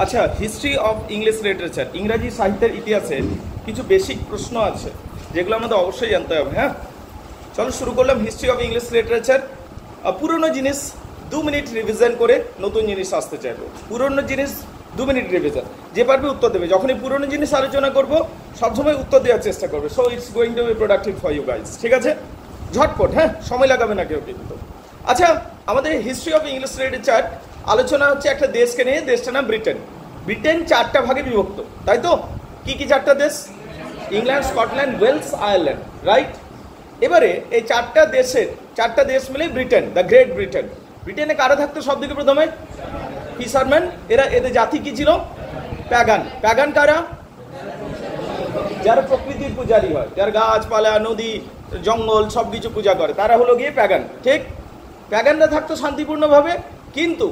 আচ্ছা, history of English literature, ইংরাজি সাহিত্যের ইতিহাসের কিছু বেসিক প্রশ্ন আছে যেগুলো আমাদের অবশ্যই জানতে হবে। হ্যাঁ, চলো শুরু করলাম হিস্ট্রি অফ ইংলিশ লিটারেচার। পুরনো জিনিস 2 মিনিট রিভিশন করে নতুন জিনিস আসতে চাইবো। পুরনো জিনিস 2 মিনিট রিভিশন, যে পারবে উত্তর দেবে। যখনই পুরনো জিনিস আলোচনা করবো সবসময় উত্তর দেওয়ার চেষ্টা করবে। So it's going to be productive for you guys. ঠিক আছে, ঝটপট, হ্যাঁ, সময় লাগাবে না কেউ কিন্তু। আচ্ছা, আমাদের হিস্ট্রি অফ ইংলিশ লিটারেচার আলোচনা হচ্ছে একটা দেশকে নিয়ে, দেশটার নাম ব্রিটেন। ব্রিটেন 4টা ভাগে বিভক্ত, তাই তো? কি কি 4টা দেশ? England, Scotland, Wales, Ireland, right? এবারে এই 4টা দেশ মিলে ব্রিটেন, দ্য গ্রেট ব্রিটেন। ব্রিটেনে কারা থাকতো সব থেকে প্রথমে? ফিশারম্যান। এদের জাতি কি ছিল? প্যাগান। প্যাগান কারা? যারা প্রকৃতির পূজারী হয়, যারা গাছপালা, নদী, জঙ্গল সবকিছু পূজা করে, তারা হলো গিয়ে প্যাগান। ঠিক, প্যাগানরা থাকতো শান্তিপূর্ণভাবে। কিন্তু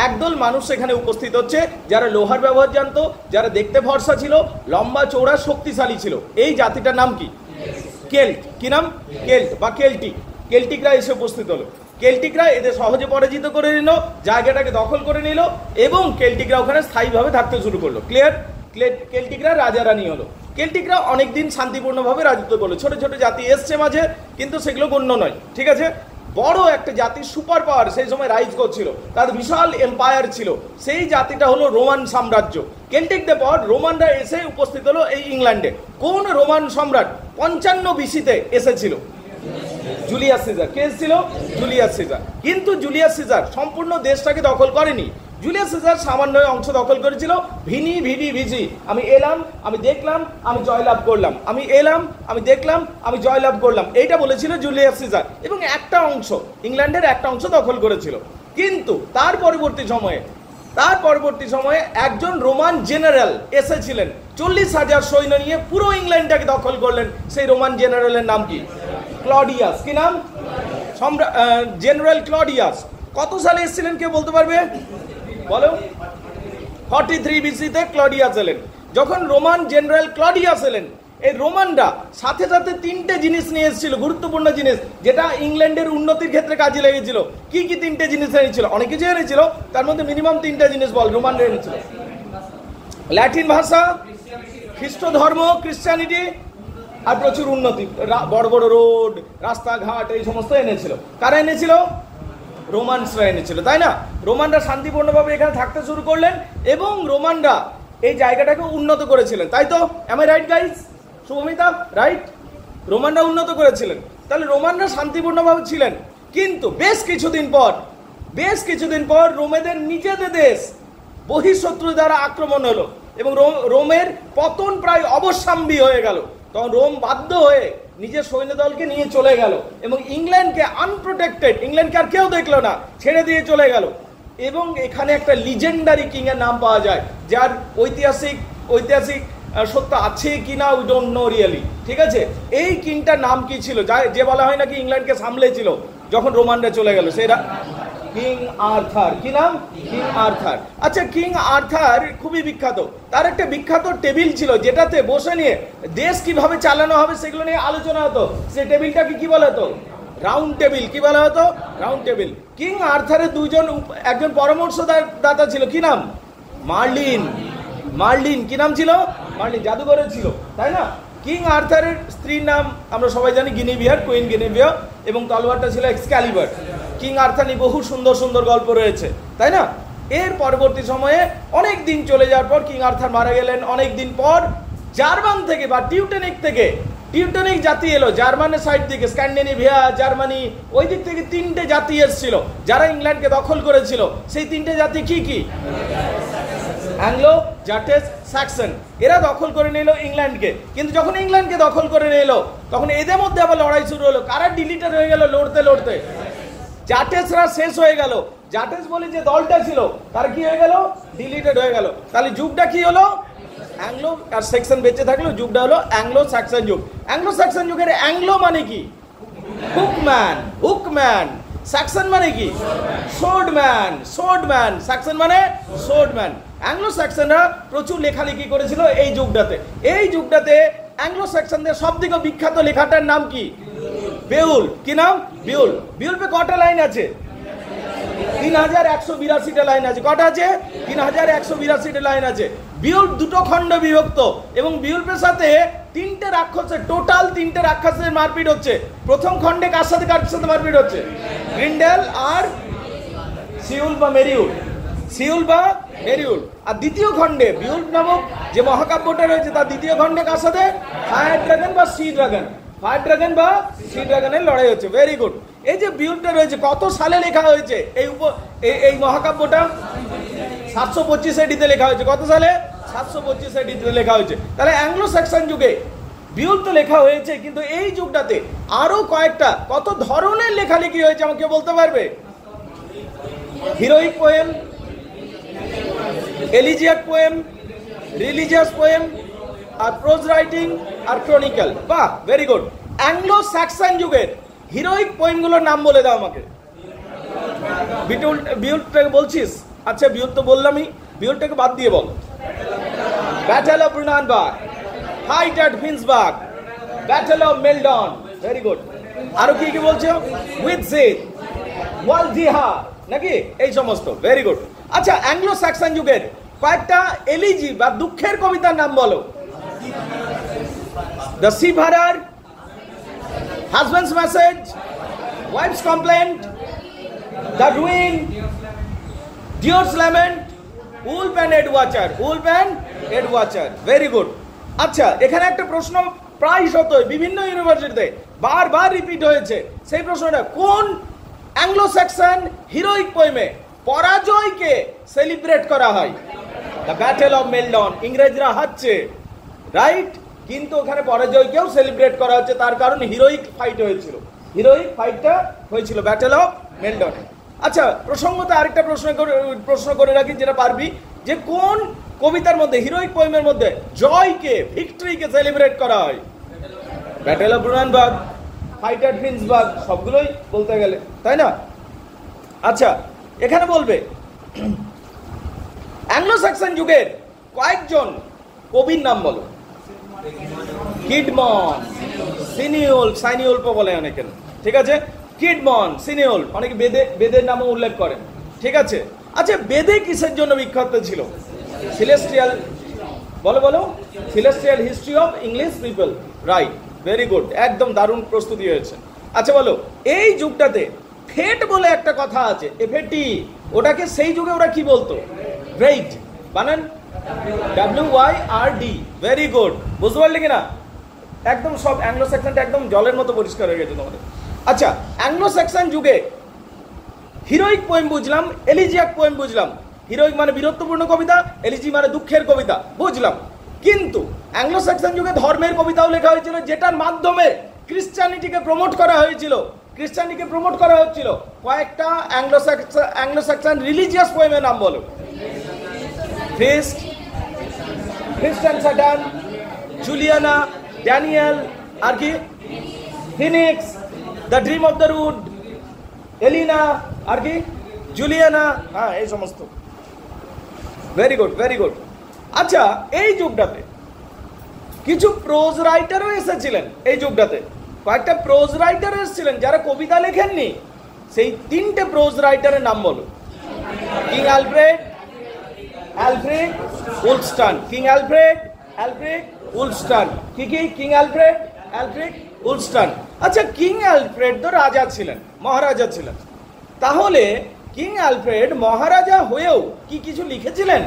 একদল মানুষ এখানে উপস্থিত হচ্ছে যারা লোহার ব্যবহার জানতো, যারা দেখতে ভরসা ছিল, লম্বা চৌড়া শক্তিশালী ছিল। এই জাতিটার নাম কি? কেল্ট। কি নাম? কেল্ট বা কেল্টিক। কেল্টিকরা এসে উপস্থিত হলো। কেল্টিকরা এদের সহজে পরাজিত করে নিল, জায়গাটাকে দখল করে নিল, এবং কেল্টিকরা ওখানে স্থায়ীভাবে থাকতে শুরু করলো। ক্লিয়ার? কেল্টিকরা রাজা রানী হলো। কেল্টিকরা অনেকদিন শান্তিপূর্ণভাবে রাজত্ব করলো। ছোট ছোট জাতি এসছে মাঝে, কিন্তু সেগুলো গণ্য নয়। ঠিক আছে, বড় একটা জাতির সুপার পাওয়ার সেই সময় রাইজ করছিল, তার বিশাল এম্পায়ার ছিল। সেই জাতিটা হলো রোমান সাম্রাজ্য। কেল্টিকদের পর রোমানরা এসে উপস্থিত হলো এই ইংল্যান্ডে। কোন রোমান সম্রাট 55 বিসিতে এসেছিল? Julius Caesar. কে ছিল? Julius Caesar. কিন্তু জুলিয়াস সিজার সম্পূর্ণ দেশটাকে দখল করেনি। জুলিয়াস সিজার সামান্য অংশ দখল করেছিল। ভিনি ভিডি ভিজি, আমি এলাম, আমি দেখলাম, আমি জয়লাভ করলাম, আমি এলাম, আমি দেখলাম, আমি জয়লাভ করলাম, এইটা বলেছিল জুলিয়াস সিজার। এবং একটা অংশ, ইংল্যান্ডের একটা অংশ দখল করেছিল। কিন্তু তার পরবর্তী সময়ে একজন রোমান জেনারেল এসেছিলেন, 40,000 সৈন্য নিয়ে পুরো ইংল্যান্ডটাকে দখল করলেন। সেই রোমান জেনারেলের নাম কি? ক্লডিয়াস। কি নাম? General Claudius. কত সালে এসেছিলেন কেউ বলতে পারবে? বলো। 43 বিসিতে ক্লডিয়াস এলেন। যখন রোমান জেনারেল ক্লডিয়াস এলেন, এই রোমানরা সাথে সাথে 3টে জিনিস নিয়ে এসেছিল, গুরুত্বপূর্ণ জিনিস, যেটা ইংল্যান্ডের উন্নতির ক্ষেত্রে কাজে লেগেছিল। কি কি 3টে জিনিস এনেছিল? অনেক কিছু এনেছিল, তার মধ্যে মিনিমাম 3টে জিনিস বল রোমানরা এনেছিল। ল্যাটিন ভাষা, খ্রিস্ট ধর্ম, ক্রিশ্চিয়ানিটি, আর প্রচুর উন্নতি, বড় বড় রোড, রাস্তাঘাট, এই সমস্ত এনেছিল। কারা এনেছিল? রোমানসরা এনেছিল, তাই না? রোমানরা শান্তিপূর্ণভাবে এখানে থাকতে শুরু করলেন এবং রোমানরা এই জায়গাটাকে উন্নত করেছিলেন, তাই তো? Am I right guys? Shubhamita, right? রোমানরা উন্নত করেছিলেন। তাহলে রোমানরা শান্তিপূর্ণভাবে ছিলেন। কিন্তু বেশ কিছুদিন পর রোমেদের নিজেদের দেশ বহিঃশত্রু দ্বারা আক্রমণ হলো এবং রোমের পতন প্রায় অবশ্যম্বী হয়ে গেল। তখন রোম বাধ্য হয়ে নিজের সৈন্যদলকে নিয়ে চলে গেল এবং ইংল্যান্ডকে আনপ্রোটেক্টেড, ইংল্যান্ডকে আর কেউ দেখলো না, ছেড়ে দিয়ে চলে গেল। এবং এখানে একটা লিজেন্ডারি কিং এর নাম পাওয়া যায়, যার ঐতিহাসিক সত্য আছে কিনা উই ডোন্ট নো রিয়েলি। ঠিক আছে, এই কিংটার নাম কি ছিল, যে বলা হয় নাকি ইংল্যান্ডকে সামলেছিল যখন রোমানরা চলে গেল? সেটা কিং আর্থার। কি নাম? King Arthur. আচ্ছা, কিং আর্থার খুবই বিখ্যাত। তার একটা বিখ্যাত টেবিল ছিল, যেটাতে বসে নিয়ে দেশ কিভাবে চালানো হবে সেগুলো নিয়ে আলোচনা হতো। সেই টেবিলটাকে কি বলা হতো? Round table. কি বলা হতো? Round table. কিং আর্থারের একজন পরামর্শদাতা ছিল। কি নাম? মার্লিন। কি নাম ছিল? মার্লিন। জাদুঘরের ছিল, তাই না? কিং আর্থারের স্ত্রীর নাম আমরা সবাই জানি গিনিভিয়ার, কুইন গিনিভিয়ার, এবং তলোয়ারটা ছিল এক্সক্যালিবার। কিং আর্থার নিয়ে বহু সুন্দর সুন্দর গল্প রয়েছে, তাই না? এর পরবর্তী সময়ে অনেক দিন চলে যাওয়ার পর কিং আর্থার মারা গেলেন। অনেক দিন পর জার্মান থেকে বা টিউটনিক জাতি এলো। জার্মানের সাইড থেকে, স্ক্যান্ডিনেভিয়া, জার্মানি, ওই দিক থেকে 3টে জাতি এসেছিল যারা ইংল্যান্ডকে দখল করেছিল। সেই 3টে জাতি কি কি? Anglo, Jutes, Saxon. এরা দখল করে নিল ইংল্যান্ডকে। কিন্তু যখন ইংল্যান্ডকে দখল করে নিল, তখন এদের মধ্যে আবার লড়াই শুরু হলো। কারা ডিলিটেড হয়ে গেল লড়তে? জাটেসরা শেষ হয়ে গেল। জাটেস বলে যে দলটা ছিল, তার কি হয়ে গেল? ডিলিটেড হয়ে গেল। তাহলে যুগটা কি হলো? অ্যাংলো আর সেকশন বেঁচে থাকলো, যুগটা হলো অ্যাংলো স্যাক্সন যুগ। অ্যাংলো স্যাক্সন যুগের অ্যাংলো মানে কি? হুকম্যান। স্যাক্সন মানে কি? সোর্ডম্যান। স্যাক্সন মানে সোর্ডম্যান। অ্যাংলো স্যাক্সনরা প্রচুর লেখালেখি করেছিল এই যুগটাতে। অ্যাংলো স্যাক্সনদের সব থেকে বিখ্যাত লেখাটার নাম কি? বেউল। কি নাম? বিউল। বিউলপে কটা লাইন আছে? 3182টা লাইন আছে। কটা আছে? 3182টা লাইন আছে। বিউল্প দুটো খণ্ড বিভক্ত এবং বিউল্পের সাথে তিনটে রাক্ষসের, টোটাল তিনটে রাক্ষসের মারপিট হচ্ছে। প্রথম খণ্ডে কার সাথে মারপিট হচ্ছে? গ্রিন্ডেল আর সিউল বা মেরিউল, সিউল বা মেরিউল। আর দ্বিতীয় খণ্ডে বিউল্প নামক যে মহাকাব্যটা রয়েছে তার দ্বিতীয় খণ্ডে কার সাথে? ফায়ার ড্রাগন বা সি ড্রাগন, ফায়ার ড্রাগন বা সি ড্রাগনের লড়াই হচ্ছে। Very good. এই যে বিউল্পটা রয়েছে কত সালে লেখা হয়েছে? এই মহাকাব্যটা 725 এডিতে লেখা হয়েছে। কত সালে? 725 এডিতে লেখা হয়েছে। তাহলে অ্যাংলো স্যাক্সন যুগে বিউল্প তো লেখা হয়েছে, কিন্তু এই যুগটাতে আরো কয়েকটা কত ধরনের লেখালেখি হয়েছে আমাকে বলতে পারবে? Heroic poem, elegiac poem, religious poem, আর প্রোজ রাইটিং আর ক্রনিক্যাল। বাহ, ভেরি গুড। অ্যাংলো স্যাক্সন যুগের হিরোইক পোয়েমগুলোর নাম বলে দাও আমাকে। বিউল্পটাকে বলছিস? আচ্ছা, বিউল্প তো বললামই, বিউল্পটাকে বাদ দিয়ে বল। Battle of Brunanburh, fight at Finnsburg, battle of Maldon. Very good. আরো কি কি বলছো? উইথজিট, ওয়ালজিহা, নাকি এই সমস্ত। Very good. আচ্ছা, অ্যাংলো স্যাক্সন যুগের কয়েকটা এলিজি বা দুঃখের কবিতার নাম বলো। The Seafarer, husband's message, wife's complaint, the ruin, Deor's lament, Wulf and Eadwacer, Wulf and Eadwacer. Very good. আচ্ছা, এখানে একটা প্রশ্ন প্রায় শতই বিভিন্ন ইউনিভার্সিটিতে বারবার রিপিট হয়েছে। সেই প্রশ্নটা, কোন অ্যাংলো স্যাক্সন হিরোইক পোয়েমে পরাজয়কে সেলিব্রেট করা হয়? The battle of Maldon. ইংরেজরা হারছে, রাইট, কিন্তু ওখানে পরাজয়কেও সেলিব্রেট করা হচ্ছে। তার কারণ হিরোইক ফাইট হয়েছিল, হিরোইক ফাইটটা হয়েছিল ব্যাটেল অফ মেলডনে। আচ্ছা, প্রসঙ্গতে আরেকটা প্রশ্ন করে রাখি, যেটা পারবি, যে কোন কবিতার মধ্যে, হিরোইক পোয়েমের মধ্যে জয়কে, ভিক্টরিকে সেলিব্রেট করা হয়? Battle of Brunanburh, fight at ফিন্সবার্গ, সবগুলোই বলতে গেলে, তাই না? আচ্ছা, এখানে বলবে অ্যাংলো স্যাক্সন যুগের কয়েকজন কবির নাম বলো। কিডমন, সিনিউল, সাইনিউলফ বলে অনেকে, ঠিক আছে? কিডমন, সিনিউল, অনেকে বেদের নামও উল্লেখ করেন, ঠিক আছে? আচ্ছা, বেদে কিসের জন্য বিখ্যাত ছিল? সিলেস্টিয়াল, বলো বলো, celestial history of English people, right, very good, একদম দারুণ প্রস্তুতি হয়েছে। আচ্ছা বলো, এই যুগটাতে ফেট বলে একটা কথা আছে, এফএটি, ওটাকে সেই যুগে ওরা কি বলতো? ভেইট, বানান WYRD। Very good. বুঝতে পারলে কিনা? একদম সব অ্যাংলো স্যাক্সনটা একদম জলের মতো পরিষ্কার হয়ে গেছে তোমাদের। আচ্ছা, অ্যাংলো স্যাক্সন যুগে হিরোইক পোয়েম বুঝলাম, এলিজিয়াক পোয়েম বুঝলাম। হিরোইক মানে বীরত্বপূর্ণ কবিতা, এলিজি মানে দুঃখের কবিতা, বুঝলাম। কিন্তু অ্যাংলো স্যাক্সন যুগে ধর্মের কবিতাও লেখা হয়েছিল, যেটার মাধ্যমে ক্রিশ্চিয়ানিটিকে প্রমোট করা হয়েছিল, ক্রিশ্চিয়ানিটিকে প্রমোট করা হচ্ছিল। কয়েকটা অ্যাংলো স্যাক্সন রিলিজিয়াস পোয়েমের নাম বলো। ফিস্ট, খ্রিস্টান স্যাটান, জুলিয়ানা, ড্যানিয়েল, আর কি Phoenix, the dream of the rood, Elena, আর কি জুলিয়ানা, হ্যাঁ, এই সমস্ত। Very good, very good. আচ্ছা, এই যুগটাতে কিছু প্রোজ রাইটারও এসেছিলেন। এই যুগটাতে কয়েকটা প্রোজ রাইটার এসেছিলেন যারা কবিতা লেখেননি। সেই তিনটে প্রোজ রাইটারের নাম বলো। King Alfred, Alfred Wulfstan, King Alfred, Alfred Wulfstan. কি কি? King Alfred, Alfred Wulfstan. আচ্ছা, কিং অ্যালফ্রেড তো রাজা ছিলেন, মহারাজা ছিলেন। তাহলে কিং অ্যালফ্রেড মহারাজা হয়েও কি কিছু লিখেছিলেন?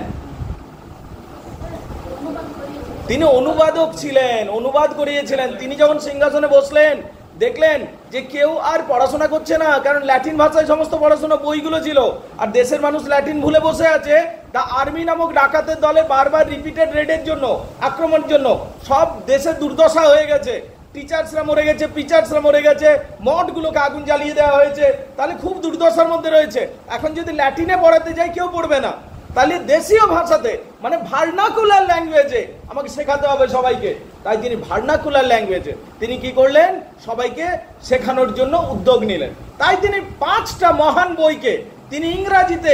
তিনি অনুবাদক ছিলেন, অনুবাদ করিয়েছিলেন। তিনি যখন সিংহাসনে বসলেন, দেখলেন যে কেউ আর পড়াশোনা করছে না, কারণ ল্যাটিন ভাষায় সমস্ত পড়াশোনা বইগুলো ছিল, আর দেশের মানুষ ল্যাটিন ভুলে বসে আছে। দ্য আর্মি নামক ডাকাতের দলে বারবার রিপিটেড রেডের জন্য, আক্রমণের জন্য সব দেশের দুর্দশা হয়ে গেছে। টিচার্সরা মরে গেছে, প্রিচার্সরা মরে গেছে, মঠগুলোকে আগুন জ্বালিয়ে দেওয়া হয়েছে। তাহলে খুব দুর্দশার মধ্যে রয়েছে। এখন যদি ল্যাটিনে পড়াতে যাই, কেউ পড়বে না। তাহলে দেশীয় ভাষাতে, মানে ভার্নাকুলার ল্যাঙ্গুয়েজে আমাকে শেখাতে হবে সবাইকে। তাই তিনি ভার্নাকুলার ল্যাঙ্গুয়েজে তিনি কি করলেন? সবাইকে শেখানোর জন্য উদ্যোগ নিলেন। তাই তিনি 5টা মহান বইকে তিনি ইংরাজিতে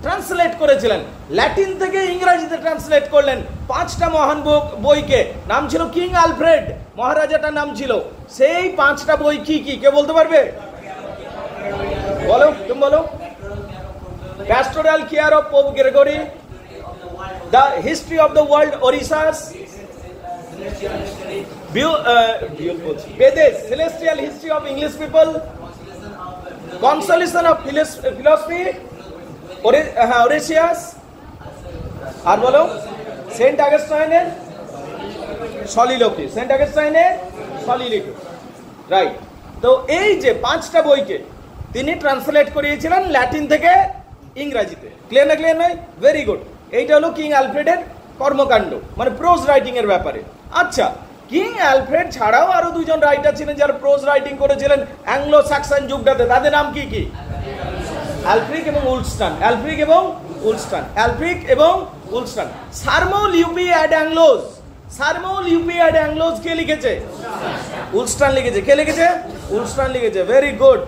ট্রান্সলেট করেছিলেন, ল্যাটিন থেকে ইংরাজিতে ট্রান্সলেট করলেন। 5টা মহান বইকে, নাম ছিল কিং অ্যালফ্রেড, মহারাজাটার নাম ছিল। সেই 5টা বই কি কি কে বলতে পারবে? বলো, তুমি বলো। pastoral care of Pope Gregory, the history of the world, Orishas, Vedas, celestial history of English people, consolation of philosophy, Orosius, আর বলো সেন্ট অগাস্টাইনের সলিলোকি, সেন্ট অগাস্টাইনের সলিলোকি, রাইট। তো এই যে 5টা বইকে তিনি ট্রান্সলেট করিয়েছিলেন ল্যাটিন থেকে ইংরেজিতে। ক্লিয়ার না, ক্লিয়ার নয়? Very good. এইটা হলো কিং অ্যালফ্রেডের কর্মকাণ্ড, মানে প্রোজ রাইটিং এর ব্যাপারে। আচ্ছা, কিং অ্যালফ্রেড ছাড়াও আরো 2জন রাইটার ছিলেন যারা প্রোজ রাইটিং করেছিলেন অ্যাংলো স্যাক্সন যুগটাতে। তাদের নাম কি কি? অ্যালফ্রিক এবং উলস্টান, অ্যালফ্রিক এবং উলস্টান, অ্যালফ্রিক এবং উলস্টান। সারমোল ইউপি অ্যাড অ্যাংলোজ, সারমোল ইউপি অ্যাড অ্যাংলোজ কে লিখেছে? উলস্টান লিখেছে। কে লিখেছে? উলস্টান লিখেছে। ভেরি গুড,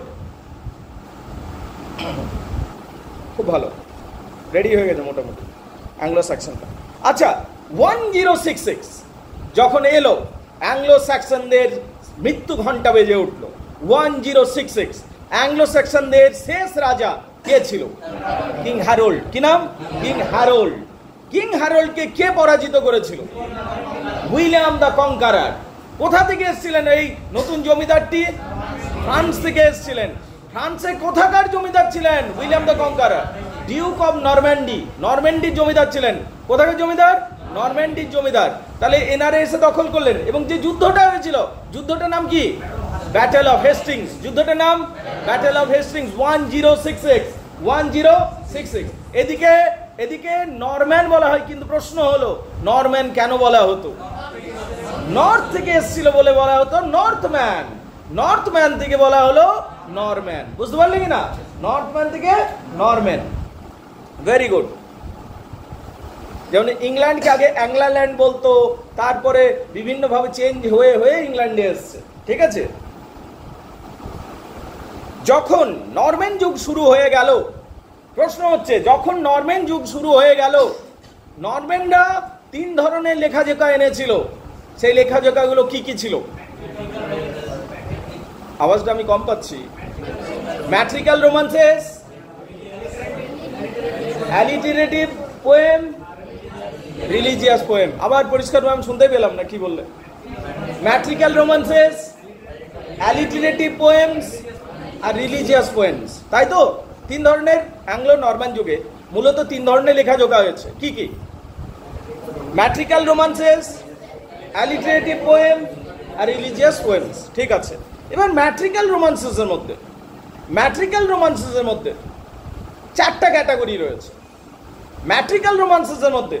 খুব ভালো, রেডি হয়ে গেছে মোটামুটি অ্যাংলো স্যাক্সনটা। আচ্ছা, 1066 যখন এলো অ্যাংলো স্যাক্সনদের মৃত্যু ঘণ্টা বেজে উঠলো। 1066 অ্যাংলো স্যাক্সনদের শেষ রাজা কে ছিল? King Harold. কি নাম? King Harold. কিং হ্যারোল্ডকে কে পরাজিত করেছিল? William the Conqueror. কোথা থেকে এসেছিলেন এই নতুন জমিদারটি? ফ্রান্স থেকে এসেছিলেন। ফ্রান্সে কোথাকার জমিদার ছিলেন? William the Conqueror, Duke of Normandy, নরম্যান্ডির জমিদার ছিলেন। কোথাকার জমিদার? নরম্যান্ডির জমিদার। তাহলে এনারে এসে দখল করলেন এবং যে যুদ্ধটা হয়েছিল, যুদ্ধটার নাম কি? Battle of Hastings. যুদ্ধটার নাম ব্যাটেল অফ হেস্টিংস 1066, 1066। এদিকে এদিকে নরম্যান বলা হয়, কিন্তু প্রশ্ন হলো নরম্যান কেন বলা হতো? নর্থ থেকে এসেছিল বলে বলা হতো নর্থম্যান, নর্থম্যান থেকে বলা হলো নরম্যান। বুঝতে পারলে কি না? নর্থম্যান থেকে নরম্যান। Very good. যেমন ইংল্যান্ডকে আগে অ্যাংলাল্যান্ড বলতো, তারপরে বিভিন্নভাবে চেঞ্জ হয়ে হয়ে ইংল্যান্ডে এসছে। ঠিক আছে? যখন নরম্যান যুগ শুরু হয়ে গেল, প্রশ্ন হচ্ছে যখন নরম্যান যুগ শুরু হয়ে গেল, নরম্যানরা 3 ধরনের লেখাজোকা এনেছিল। সেই লেখাজোকাগুলো কি কি ছিল? আওয়াজটা আমি কম পাচ্ছি। ম্যাট্রিক্যাল রোমান্সেস, অ্যালিটারেটিভ পোয়েম, রিলিজিয়াস পোয়েম। আবার পরিষ্কার আমি শুনতে পেলাম না, কি বললে? ম্যাট্রিক্যাল রোমান্সেস, অ্যালিটারেটিভ পোয়েমস আর রিলিজিয়াস পোয়েমস, তাই তো? 3 ধরনের অ্যাংলো নরম্যান যুগে মূলত 3 ধরনের লেখাজোকা হয়েছে। কি কি? ম্যাট্রিক্যাল রোমান্সেস, অ্যালিটারেটিভ পোয়েম আর রিলিজিয়াস পোয়েমস। ঠিক আছে, এবার ম্যাট্রিক্যাল রোমান্সেসের মধ্যে, ম্যাট্রিক্যাল রোমান্সেসের মধ্যে 4টা ক্যাটাগরি রয়েছে। ম্যাট্রিক্যাল রোমান্সেসের মধ্যে,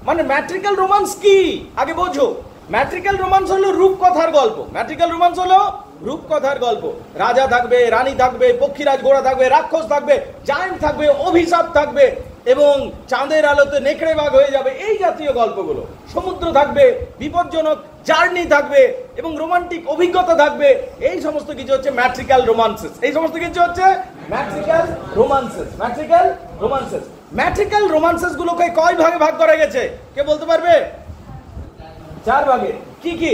মানে ম্যাট্রিক্যাল রোমান্স কি আগে বোঝো। ম্যাট্রিক্যাল রোমান্স হলো রূপকথার গল্প। ম্যাট্রিক্যাল রোমান্স হলো রূপকথার গল্প। রাজা থাকবে, রানী থাকবে, পক্ষীরাজ ঘোড়া থাকবে, রাক্ষস থাকবে, জায়েন্ট থাকবে, অভিশাপ থাকবে এবং চাঁদের আলোতে নেকড়ে বাঘ হয়ে যাবে, এই জাতীয় গল্পগুলো। সমুদ্র থাকবে, বিপজ্জনক জার্নি থাকবে এবং রোমান্টিক অভিজ্ঞতা থাকবে। এই সমস্ত কিছু হচ্ছে ম্যাট্রিক্যাল রোমান্সেস। এই সমস্ত কিছু হচ্ছে ম্যাট্রিক্যাল রোমান্সেস। ম্যাট্রিক্যাল রোমান্সেস, ম্যাট্রিক্যাল রোমান্সেস গুলোকে কয় ভাগে ভাগ করা গেছে কে বলতে পারবে? 4 ভাগে। কি কি?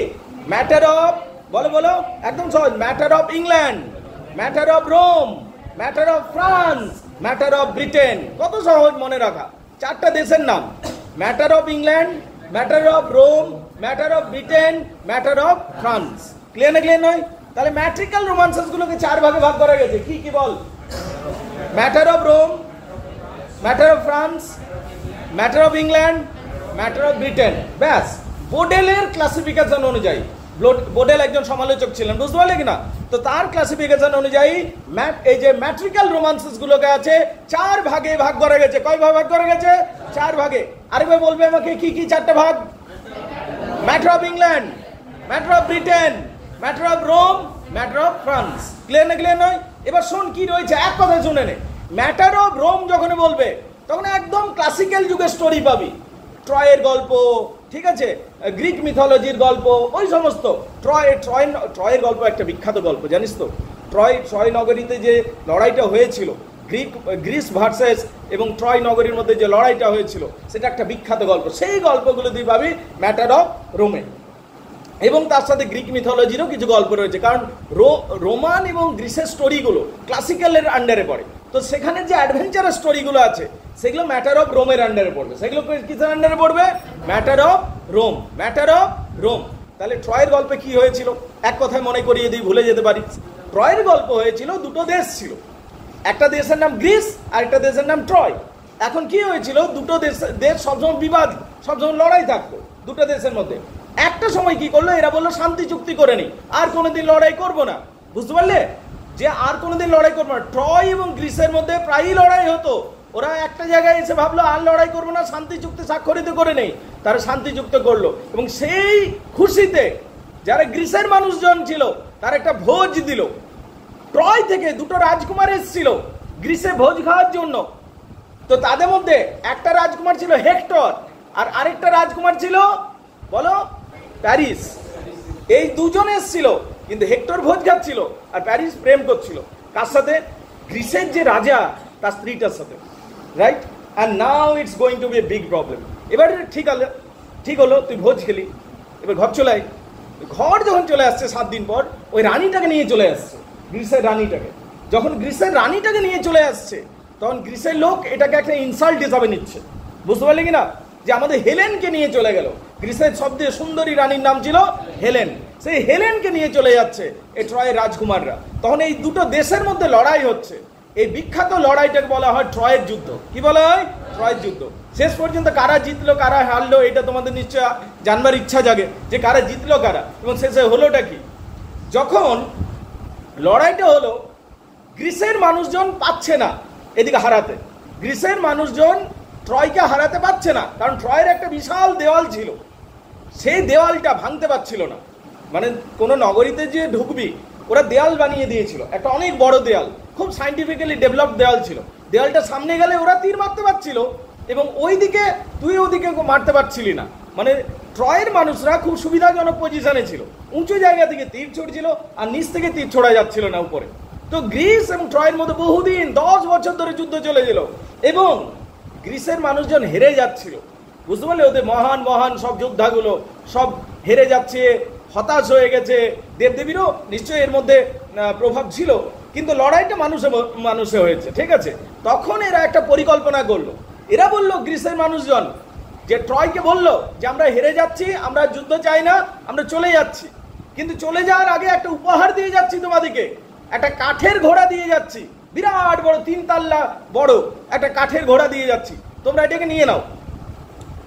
ম্যাটার অফ, বলো বলো, একদম সহজ। Matter of England, matter of Rome, matter of France, matter of Britain. কত সহজ মনে রাখা, 4টা দেশের নাম। Matter of England, matter of Rome, matter of Britain, matter of France. Clear না ক্লিয়ার নয়? তাহলে ম্যাট্রিক্যাল রোমান্সেস গুলোকে 4 ভাগে ভাগ করা গেছে। কি কি বল? Matter of Rome, matter of France, matter of England, matter of Britain. ব্যাস, বোডেলের ক্লাসিফিকেশন অনুযায়ী, বোডেল একজন সমালোচক ছিলেন, বুঝতে পারলে কিনা? তো তার ক্লাসিফিকেশন অনুযায়ী এই যে ম্যাট্রিক্যাল রোমান্সেস গুলোকে আছে 4 ভাগে ভাগ করা গেছে। কয় ভাগে ভাগ করা গেছে? 4 ভাগে। আরেকবার বলবে আমাকে কি কি 4টা ভাগ? Matter of England, matter of Britain, matter of Rome, matter of France. Clear না ক্লিয়ার নয়? এবার শোন কি রয়েছে, এক কথা শুনে নে। ম্যাটার অফ রোম যখন বলবে তখন একদম ক্লাসিক্যাল যুগের স্টোরি পাবি। ট্রয়ের গল্প, ঠিক আছে, গ্রিক মিথোলজির গল্প, ওই সমস্ত। ট্রয়ের গল্প একটা বিখ্যাত গল্প, জানিস তো? ট্রয় নগরীতে যে লড়াইটা হয়েছিল, গ্রিস ভার্সেস এবং ট্রয় নগরীর মধ্যে যে লড়াইটা হয়েছিল, সেটা একটা বিখ্যাত গল্প। সেই গল্পগুলো দিয়ে পাবি ম্যাটার অফ রোমে। এবং তার সাথে গ্রিক মিথোলজিরও কিছু গল্প রয়েছে, কারণ রোমান এবং গ্রিসের স্টোরিগুলো ক্লাসিক্যালের আন্ডারে পড়ে। তো সেখানে যে অ্যাডভেঞ্চারাস স্টোরিগুলো আছে সেগুলো ম্যাটার অফ রোমের আন্ডারে পড়বে। সেগুলো কিসের আন্ডারে পড়বে? Matter of Rome, matter of Rome. তাহলে ট্রয়ের গল্পে কি হয়েছিল এক কথায় মনে করিয়ে দিই, ভুলে যেতে পারি। ট্রয়ের গল্প হয়েছিল, দুটো দেশ ছিল, একটা দেশের নাম গ্রিস আর একটা দেশের নাম ট্রয়। এখন কি হয়েছিল, দুটো দেশ সবসময় বিবাদ, সবসময় লড়াই থাকতো দুটো দেশের মধ্যে। একটা সময় কি করলো, এরা বললো শান্তি চুক্তি করে নি, আর কোনোদিন লড়াই করব না। বুঝতে পারলে যে আর কোনোদিন লড়াই করবো না। ট্রয় এবং গ্রিসের মধ্যে প্রায়ই লড়াই হতো। ওরা একটা জায়গায় এসে ভাবলো আর লড়াই করবো না, শান্তি চুক্তি স্বাক্ষরিত করে নেই। তারা শান্তি চুক্তি করলো এবং সেই খুশিতে যারা গ্রিসের মানুষজন ছিল তার একটা ভোজ দিল। ট্রয় থেকে দুটো রাজকুমার এসেছিল গ্রিসে ভোজ খাওয়ার জন্য। তো তাদের মধ্যে একটা রাজকুমার ছিল হেক্টর আর আরেকটা রাজকুমার ছিল বলো প্যারিস। এই দুজন এসেছিল, কিন্তু হেক্টর ভোজ খাচ্ছিল আর প্যারিস প্রেম করছিল কার সাথে? গ্রিসের যে রাজা তার স্ত্রীটার সাথে, right? And now it's going to be a big problem. এবার ঠিক হলো, তুই ভোজ খেলি, এবার ঘর চলে আয়। ঘর যখন চলে আসছে 7 দিন পর, ওই রানীটাকে নিয়ে চলে আসছে, গ্রিসের রানীটাকে। যখন গ্রিসের রানীটাকে নিয়ে চলে আসছে তখন গ্রিসের লোক এটাকে একটা ইনসাল্ট হিসাবে নিচ্ছে। বুঝতে পারলে কিনা? যে আমাদের হেলেনকে নিয়ে চলে গেল। গ্রিসের সবচেয়ে সুন্দরী রানীর নাম ছিল হেলেন, সেই হেলেনকে নিয়ে চলে যাচ্ছে এই ট্রয়ের রাজকুমাররা। তখন এই দুটো দেশের মধ্যে লড়াই হচ্ছে। এই বিখ্যাত লড়াইটাকে বলা হয় ট্রয়ের যুদ্ধ। কি বলা হয়? ট্রয়ের যুদ্ধ। শেষ পর্যন্ত কারা জিতলো কারা হারলো এটা তোমাদের নিশ্চয় জানবার ইচ্ছা জাগে, যে কারা জিতলো কারা এবং শেষে হলোটা কি। যখন লড়াইটা হলো, গ্রিসের মানুষজন পাচ্ছে না এদিকে হারাতে। গ্রিসের মানুষজন ট্রয়কে হারাতে পারছে না, কারণ ট্রয়ের একটা বিশাল দেওয়াল ছিল, সেই দেওয়ালটা ভাঙতে পারছিল না। মানে কোনো নগরীতে যে ঢুকবি, ওরা দেওয়াল বানিয়ে দিয়েছিল, একটা অনেক বড় দেওয়াল, খুব সাইন্টিফিক্যালি ডেভেলপড দেওয়াল ছিল। দেওয়ালটা সামনে গেলে ওরা তীর মারতে পারছিল এবং ওইদিকে তুই ওদিকে মারতে পারছিলি না। মানে ট্রয়ের মানুষরা খুব সুবিধাজনক পজিশনে ছিল, উঁচু জায়গা থেকে তীর ছুটছিল আর নিচ থেকে তীর ছোড়া যাচ্ছিল না উপরে। তো গ্রিস এবং ট্রয়ের মধ্যে বহুদিন 10 বছর ধরে যুদ্ধ চলে গেল এবং গ্রিসের মানুষজন হেরে যাচ্ছিল। বুঝতে পারলে? ওদের মহান মহান সব যোদ্ধাগুলো সব হেরে যাচ্ছে, হতাশ হয়ে গেছে। দেবদেবীরও নিশ্চয়ই এর মধ্যে প্রভাব ছিল, কিন্তু লড়াইটা মানুষে হয়েছে, ঠিক আছে? তখন এরা একটা পরিকল্পনা করলো। এরা বললো, গ্রিসের মানুষজন যে ট্রয়কে বললো যে আমরা হেরে যাচ্ছি, আমরা যুদ্ধ চাই না, আমরা চলে যাচ্ছি, কিন্তু চলে যাওয়ার আগে একটা উপহার দিয়ে যাচ্ছি তোমাদেরকে, একটা কাঠের ঘোড়া দিয়ে যাচ্ছি, বিরাট বড় 3 তাল্লা বড় একটা কাঠের ঘোড়া দিয়ে যাচ্ছি, তোমরা এটাকে নিয়ে নাও।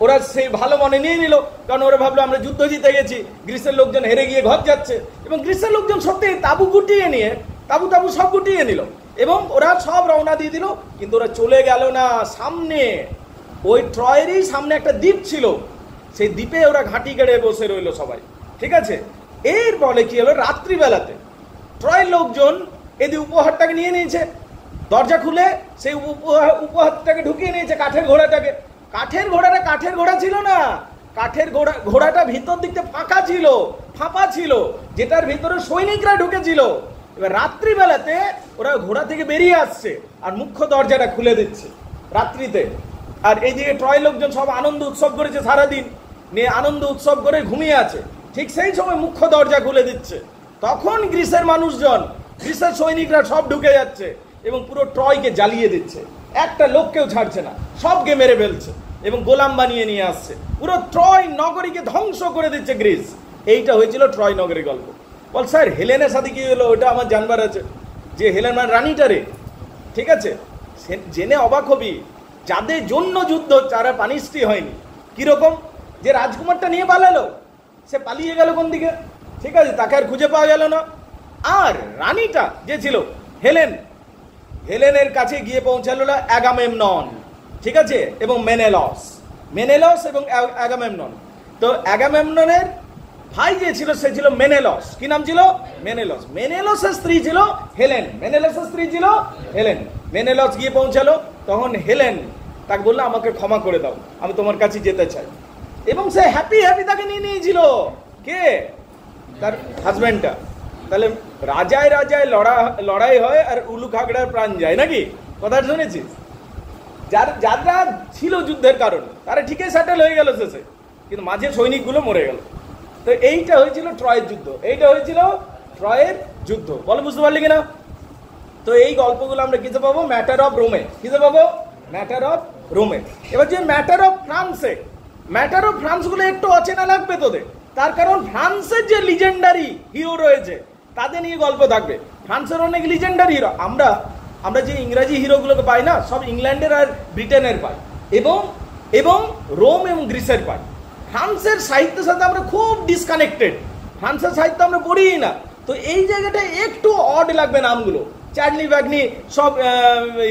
ওরা সেই ভালো মনে নিয়ে নিল, কারণ ওরা ভাবলো আমরা যুদ্ধ জিতে গেছি, গ্রিসের লোকজন হেরে গিয়ে ঘর যাচ্ছে। এবং গ্রিসের লোকজন সত্যি তাবু গুটিয়ে নিয়ে তাবু সব গুটিয়ে নিল এবং ওরা সব রওনা দিয়ে দিল। কিন্তু ওরা চলে গেল না, সামনে ওই ট্রয়েরই সামনে একটা দ্বীপ ছিল, সেই দ্বীপে ওরা ঘাঁটি গেড়ে বসে রইল সবাই, ঠিক আছে? এর ফলে কি হলো, রাত্রিবেলাতে ট্রয়ের লোকজন এদি উপহারটাকে নিয়ে নিয়েছে, দরজা খুলে সেই উপহারটাকে ঢুকিয়ে নিয়েছে, কাঠের ঘোড়াটাকে। কাঠের ঘোড়াটা কাঠের ঘোড়া ছিল না, কাঠের ঘোড়াটা ভিতর দিকতে ফাঁকা ছিল, ফাঁপা ছিল, যেটার ভিতরে সৈনিকরা ঢুকেছিল। এবার রাত্রিবেলাতে ওরা ঘোড়া থেকে বেরিয়ে আসছে আর মুখ্য দরজাটা খুলে দিচ্ছে রাত্রিতে। আর এইদিকে ট্রয় লোকজন সব আনন্দ উৎসব করেছে, সারাদিন নিয়ে আনন্দ উৎসব করে ঘুমিয়ে আছে। ঠিক সেই সময় মুখ্য দরজা খুলে দিচ্ছে, তখন গ্রিসের মানুষজন, গ্রিসের সৈনিকরা সব ঢুকে যাচ্ছে এবং পুরো ট্রয়কে জ্বালিয়ে দিচ্ছে, একটা লোককেও ছাড়ছে না, সবকে মেরে ফেলছে এবং গোলাম বানিয়ে নিয়ে আসছে, পুরো ট্রয় নগরীকে ধ্বংস করে দিচ্ছে গ্রিস। এইটা হয়েছিল ট্রয় নগরীর গল্প। বল স্যার হেলেনের সাথে কি হলো, ওটা আমার জানবার আছে। যে হেলেন মানে রানীটা রে, ঠিক আছে? জেনে অবাক হবি, যাদের জন্য যুদ্ধ তারা পানিশটি হয়নি। কিরকম? যে রাজকুমারটা নিয়ে পালালো, সে পালিয়ে গেল কোন দিকে, ঠিক আছে? তাকে আর খুঁজে পাওয়া গেল না। আর রানীটা যে ছিল হেলেন, হেলেনের কাছে গিয়ে পৌঁছালো অ্যাগামেমনন, ঠিক আছে? এবং মেনেলস এবং অ্যাগামেমনন। তো অ্যাগামেমননের ভাই যে ছিল সে ছিল মেনেলস। কি নাম ছিল? মেনেলস। মেনেলসের স্ত্রী ছিল হেলেন। মেনেলস গিয়ে পৌঁছালো, তখন হেলেন তাকে বললো আমাকে ক্ষমা করে দাও, আমি তোমার কাছে যেতে চাই। এবং সে হ্যাপি তাকে নিয়ে নিয়েছিল। কে? তার হাজব্যান্ডটা। তাহলে রাজায় লড়াই হয় আর উলু খাগড়ার প্রাণ যায়, নাকি? কথা শুনেছিস? যারা ছিল যুদ্ধের কারণে তারা ঠিকই সেটেল হয়ে গেল শেষে, কিন্তু মাঝে সৈনিকগুলো মরে গেল। তো এইটা হয়েছিল ট্রয়ের যুদ্ধ, এইটা হয়েছিল ট্রয়ের যুদ্ধ। বলো বুঝতে পারলি কিনা? তো এই গল্পগুলো আমরা কিসে পাবো? ম্যাটার অফ রোমে। কিসে পাবো? ম্যাটার অফ রোমে। এবার যে ম্যাটার অফ ফ্রান্সে, ম্যাটার অফ ফ্রান্সগুলো একটু অচেনা লাগবে তোদের, তার কারণ ফ্রান্সের যে লিজেন্ডারি হিরো রয়েছে তাদের নিয়ে গল্প থাকবে। ফ্রান্সের অনেক লিজেন্ডারি হিরো, আমরা যে ইংরাজি হিরোগুলোকে পাই না, সব ইংল্যান্ডের আর ব্রিটেনের পাই, এবং রোম এবং গ্রিসের পাই। ফ্রান্সের সাহিত্যের সাথে আমরা খুব ডিসকানেক্টেড, ফ্রান্সের সাহিত্য আমরা পড়িই না। তো এই জায়গাটায় একটু অড লাগবে নামগুলো, চার্লি ব্যাগনি সব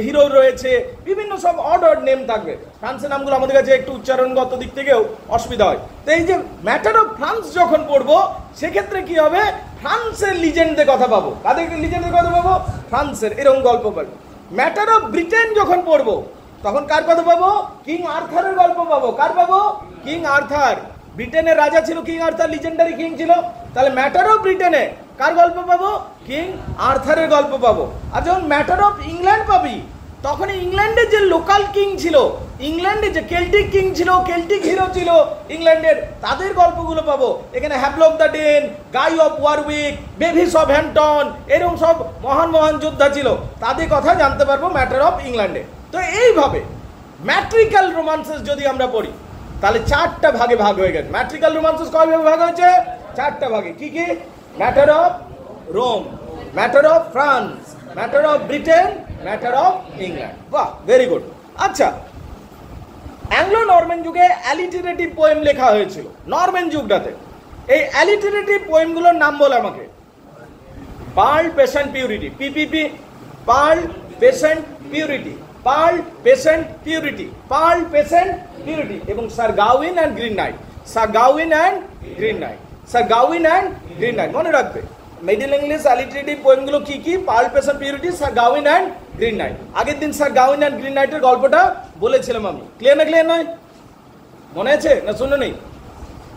হিরো রয়েছে, বিভিন্ন সব অড নেম থাকবে। ফ্রান্সের নামগুলো আমাদের কাছে একটু উচ্চারণগত দিক থেকেও অসুবিধা হয়। তো এই যে ম্যাটার অফ ফ্রান্স যখন পড়বো, সেক্ষেত্রে কি হবে? ফ্রান্সের লিজেন্ডদের কথা পাবো। কাদের লিজেন্ডের কথা পাবো? ফ্রান্সের, এরকম গল্প পাবো। ম্যাটার অফ ব্রিটেন যখন পড়বো, তখন কার কথা পাবো? কিং আর্থারের গল্প পাবো। কার পাবো? King Arthur. ব্রিটেনের রাজা ছিল কিং আর্থার, লিজেন্ডারি কিং ছিল। তাহলে ম্যাটার অফ ব্রিটেনে কার গল্প পাবো? কিং আর্থারের গল্প পাবো। আর যখন ম্যাটার অফ ইংল্যান্ড পাবি, তখন ইংল্যান্ডের যে লোকাল কিং ছিল, ইংল্যান্ডে যে কেল্টিক কিং ছিল, কেল্টিক হিরো ছিল ইংল্যান্ডের, তাদের গল্পগুলো পাবো। এখানে Havelok the Dane, Guy of Warwick, Bevis of Hampton, এরকম সব মহান মহান যোদ্ধা ছিল, তাদের কথা জানতে পারবো ম্যাটার অফ ইংল্যান্ডে। তো এইভাবে ম্যাট্রিক্যাল রোমান্সেস যদি আমরা পড়ি, তাহলে 4টা ভাগে ভাগ হয়ে গেছে। ম্যাট্রিক্যাল রোমান্সেস কয় ভাগে ভাগ হয়েছে? 4টা ভাগে। কি কি? Matter of Rome, matter of France, matter of Britain, matter of England. বাহ, ভেরি গুড। আচ্ছা, অ্যাংলো নরম্যান যুগে অ্যালিটারেটিভ পোয়েম লেখা হয়েছিল। নরম্যান যুগটাতে এই অ্যালিটারেটিভ পোয়েমগুলোর নাম বলে আমাকে। Pearl, Patience, Purity. PPP, Pearl, Patience, Purity. Pearl, Patience, Purity. Pearl, Patience, Purity. এবং sir Gawain and Green Knight. Sir Gawain and Green Knight. Sir Gawain and Green Knight মনে রাখবে। Middle English alliterative পোয়েমগুলো কি কি? Pearl, Patience, Purity, sir Gawain and Green Knight. আগের দিন sir Gawain and Green নাইটের গল্পটা বলেছিলাম আমি। ক্লিয়ার না? ক্লিয়ার নয়? মনে আছে না শুনে নেই?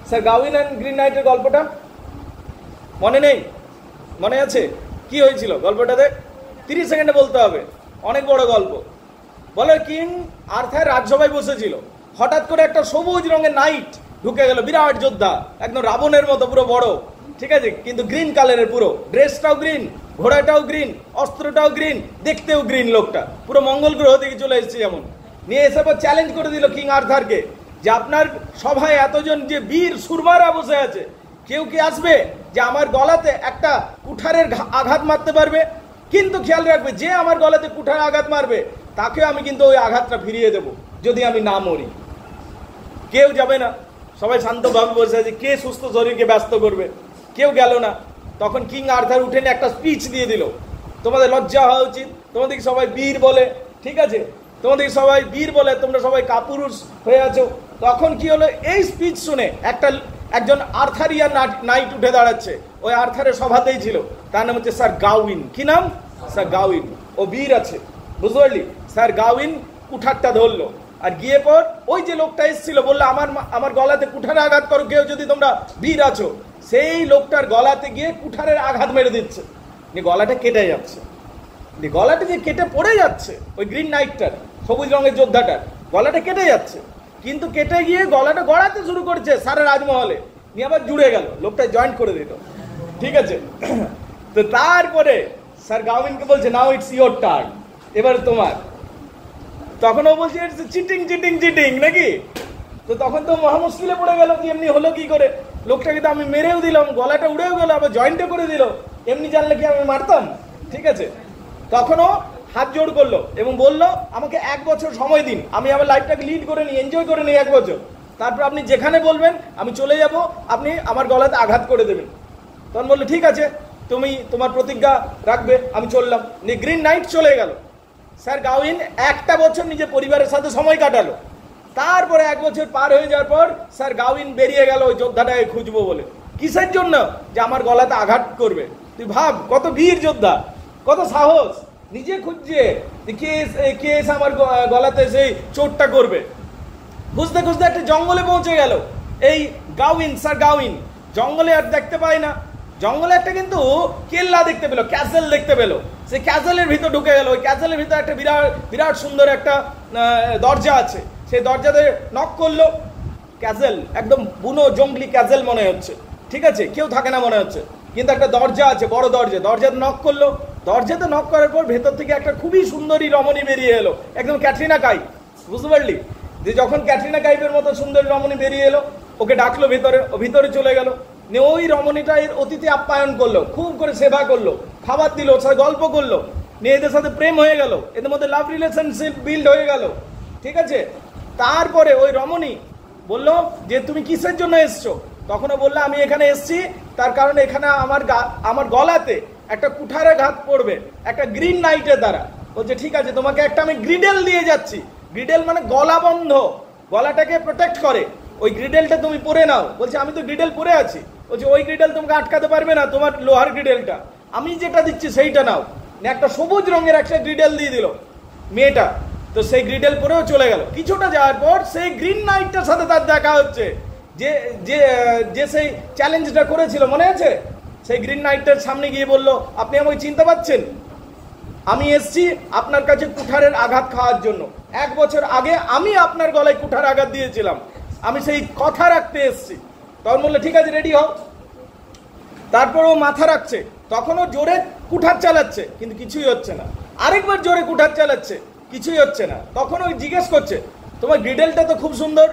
স্যার গাউইন অ্যান্ড গ্রিন নাইটের গল্পটা মনে নেই? মনে আছে? কি হয়েছিল গল্পটাতে? 30 সেকেন্ডে বলতে হবে, অনেক বড় গল্প। বলে কিং আর্থার রাজসভায় বসেছিল, হঠাৎ করে একটা সবুজ রঙের নাইট ঢুকে গেল, বিরাট যোদ্ধা, একদম রাবণের মতো পুরো বড়, ঠিক আছে, কিন্তু গ্রিন কালারের, পুরো ড্রেসটাও গ্রিন, ঘোড়াটাও গ্রিন, অস্ত্রটাও গ্রিন, দেখতেও গ্রিন। লোকটা পুরো মঙ্গল গ্রহ থেকে চলে এসেছে যেমন। নিয়ে এসে পর চ্যালেঞ্জ করে দিল কিং আর্থারকে, যে আপনার সভায় এতজন যে বীর সুরমারা বসে আছে, কেউ কি আসবে যে আমার গলাতে একটা কুঠারের আঘাত মারতে পারবে? কিন্তু খেয়াল রাখবে, যে আমার গলাতে কুঠার আঘাত মারবে তাকে আমি কিন্তু ওই আঘাতটা ফিরিয়ে দেব, যদি আমি না মরি। কেউ যাবে না, সবাই শান্তভাবে বসে আছে। কে সুস্থ শরীরকে ব্যস্ত করবে? কেউ গেল না। তখন কিং আর্থার উঠে একটা স্পিচ দিয়ে দিল, তোমাদের লজ্জা হওয়া উচিত, তোমাদেরকে সবাই বীর বলে, ঠিক আছে, তোমাদেরকে সবাই বীর বলে, তোমরা সবাই কাপুরুষ হয়ে আছো। তখন কি হলো? এই স্পিচ শুনে একজন আর্থারিয়ান নাইট উঠে দাঁড়াচ্ছে, ওই আর্থারের সভাতেই ছিল, তার নাম হচ্ছে স্যার গাউইন। কি নাম? স্যার গাউইন। ও বীর আছে, বুঝতে পারলি? স্যার গাউইন কুঠারটা ধরলো, আর গিয়ে পর ওই যে লোকটা এসেছিল, বললো আমার গলাতে কুঠারে আঘাত করো কেউ, যদি তোমরা বীর আছো। সেই লোকটার গলাতে গিয়ে কুঠারের আঘাত মেরে দিচ্ছে, গলাটা কেটে যাচ্ছে। গলাটা যে কেটে পড়ে যাচ্ছে, ওই গ্রিন নাইটটার, সবুজ রঙের যোদ্ধাটার গলাটা কেটে যাচ্ছে, কিন্তু কেটে গিয়ে গলাটা গড়াতে শুরু করছে সারা রাজমহলে, নিয়ে আবার জুড়ে গেল, লোকটা জয়েন্ট করে দিল, ঠিক আছে। তো তারপরে স্যার গাউইনকে বলছে, নাও ইটস ইয়োর টার্ন, এবার তোমার। তখন ও বলছে চিটিং চিটিং চিটিং নাকি। তো তখন তো মহা মুশকিলে পড়ে গেল যে এমনি হলো কি করে, লোকটাকে তো আমি মেরেও দিলাম, গলাটা উড়েও গেল, আবার জয়েন্টে করে দিল, এমনি জানলে কি আমি মারতাম? ঠিক আছে। তখনও হাত জোড় করলো এবং বলল, আমাকে 1 বছর সময় দিন, আমি আমার লাইফটাকে লিড করে নিই, এনজয় করে নিই 1 বছর, তারপর আপনি যেখানে বলবেন আমি চলে যাব, আপনি আমার গলাতে আঘাত করে দেবেন। তখন বললো, ঠিক আছে, তুমি তোমার প্রতিজ্ঞা রাখবে, আমি চললাম। গ্রিন নাইট চলে গেল। স্যার গাউইন 1টা বছর নিজের পরিবারের সাথে সময় কাটালো। তারপরে 1 বছর পার হয়ে যাওয়ার পর স্যার গাউইন বেরিয়ে গেল ওই যোদ্ধাটাকে খুঁজবো বলে। কিসের জন্য? যে আমার গলাতে আঘাত করবে। তুই ভাব, কত বীর যোদ্ধা, কত সাহস, নিজে খুঁজছে কে এসে আমার গলাতে সেই চোটটা করবে। খুঁজতে খুঁজতে একটা জঙ্গলে পৌঁছে গেল এই গাউইন, স্যার গাউইন। জঙ্গলে আর দেখতে পায় না, জঙ্গলে একটা কিন্তু কেল্লা দেখতে পেলো, ক্যাসেল দেখতে পেলো। সেই ক্যাসেলের ভিতর ঢুকে গেল। ওই ক্যাসেলের ভিতর একটা বিরাট সুন্দর একটা দরজা আছে, সেই দরজাতে নক করলো। ক্যাসেল একদম বুনো জঙ্গলি ক্যাসেল মনে হচ্ছে, ঠিক আছে, কেউ থাকে না মনে হচ্ছে, কিন্তু একটা দরজা আছে, বড় দরজা। দরজাতে নক করলো, দরজাতে নক করার পর ভেতর থেকে একটা খুবই সুন্দরী রমণী বেরিয়ে এলো, একদম ক্যাটরিনা কাইফ, বুঝতে পারলি? যে যখন ক্যাটরিনা কাইফের মতো সুন্দরী রমণী বেরিয়ে এলো, ওকে ডাকলো ভিতরে, ও ভিতরে চলে গেল। নিয়ে ওই রমণীটা এর অতিথি আপ্যায়ন করলো, খুব করে সেবা করলো, খাবার দিল, ওর সাথে গল্প করলো, নিয়ে এদের সাথে প্রেম হয়ে গেল, এদের মধ্যে লাভ রিলেশনশিপ বিল্ড হয়ে গেল, ঠিক আছে? তারপরে ওই রমণী বললো যে তুমি কিসের জন্য এসছো? তখনও বললো আমি এখানে এসছি তার কারণ এখানে আমার গলাতে একটা কুঠারে ঘাত পড়বে একটা গ্রিন নাইটের দ্বারা। বলছে ঠিক আছে, তোমাকে একটা আমি গ্রিডেল দিয়ে যাচ্ছি। গ্রিডেল মানে গলা বন্ধ, গলাটাকে প্রোটেক্ট করে, ওই গ্রিডেলটা তুমি পরে নাও। বলছে আমি তো গ্রিডেল পরে আছি। বলছে ওই গ্রিডেল তোমাকে আটকাতে পারবে না, তোমার লোহার গ্রিডেলটা, আমি যেটা দিচ্ছি সেইটা নাও। একটা সবুজ রঙের একটা গ্রিডেল দিয়ে দিল মেয়েটা, তো সেই গ্রিডেল পরেও চলে গেল। কিছুটা যাওয়ার পর সেই গ্রিন নাইটটার সাথে তার দেখা হচ্ছে, যে যে যে সেই চ্যালেঞ্জটা করেছিল, মনে আছে? সেই গ্রিন নাইটটার সামনে গিয়ে বলল আপনি আমাকে চিনতে পারছেন? আমি এসছি আপনার কাছে কুঠারের আঘাত খাওয়ার জন্য। 1 বছর আগে আমি আপনার গলায় কুঠার আঘাত দিয়েছিলাম, আমি সেই কথা রাখতে এসছি। তখন বললো ঠিক আছে, রেডি হও। তারপর ও মাথা রাখছে, তখনও জোরে কুঠার চালাচ্ছে, কিন্তু কিছুই হচ্ছে না। আরেকবার জোরে কুঠার চালাচ্ছে, কিছুই হচ্ছে না। তখন ওই জিজ্ঞেস করছে তোমার গ্রিডেলটা তো খুব সুন্দর,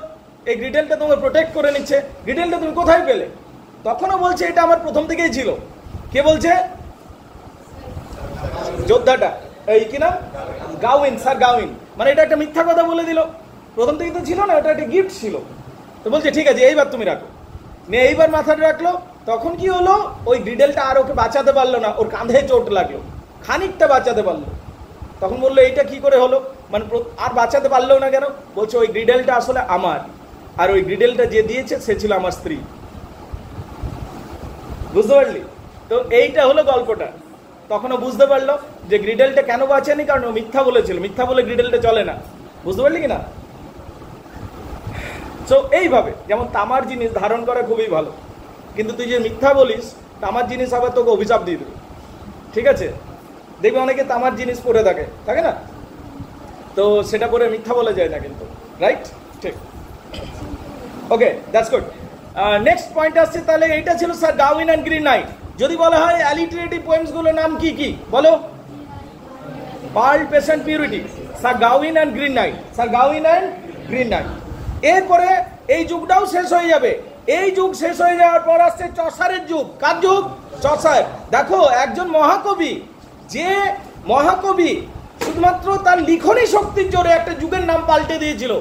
এই গ্রিডেলটা তোমাকে প্রোটেক্ট করে নিচ্ছে, গ্রিডেলটা তুমি কোথায় পেলে? তখনও বলছে এটা আমার প্রথম থেকেই ছিল। কে বলছে? যোদ্ধাটা, এই কি নাম? গাউইন, স্যার গাউইন। মানে এটা একটা মিথ্যা কথা বলে দিল, প্রথম থেকেই তো ছিল না, এটা একটা গিফট ছিল। তো বলছে ঠিক আছে এইবার তুমি রাখো। নিয়ে এইবার মাথাটা রাখলো। তখন কি হলো, ওই গ্রিডেলটা আর ওকে বাঁচাতে পারলো না, ওর কাঁধে চোট লাগলো, খানিকটা বাঁচাতে পারলো। তখন বললো এইটা কি করে হলো, মানে আর বাঁচাতে পারলো না কেন? বলছে ওই গ্রিডেলটা আসলে আমার, আর ওই গ্রিডেলটা যে দিয়েছে সে ছিল আমার স্ত্রী। বুঝতে পারলি? তো এইটা হলো গল্পটা। তখনও বুঝতে পারলো যে গ্রিডেলটা কেন বাঁচেনি, কারণ ও মিথ্যা বলেছিল, মিথ্যা বলে গ্রিডেলটা চলে না। বুঝতে পারলি কিনা? সো এইভাবে যেমন তামার জিনিস ধারণ করা খুবই ভালো, কিন্তু তুই যে মিথ্যা বলিস, তামার জিনিস আবার তোকে অভিশাপ দিয়ে দেবে, ঠিক আছে? দেখবি অনেকে তামার জিনিস পরে থাকে না, তো সেটা পরে মিথ্যা বলে যায় না কিন্তু, রাইট? ঠিক, okay, that's good. Next point আসছে, তাহলে এইটা ছিল sir Gawain and Green Knight. যদি বলা হয় অ্যালিটারেটিভ পোয়েমসগুলোর নাম কি কি বলো? Pearl, Patience, Purity, sir Gawain and Green Knight, sir Gawain and Green Knight. এরপরে এই যুগটাও শেষ হয়ে যাবে। এই যুগ শেষ হয়ে যাওয়ার পর আসছে চসারের যুগ। কার যুগ? চসার। দেখো, একজন মহাকবি, যে মহাকবি শুধুমাত্র তার লিখনী শক্তির জোরে একটা যুগের নাম পাল্টে দিয়েছিল।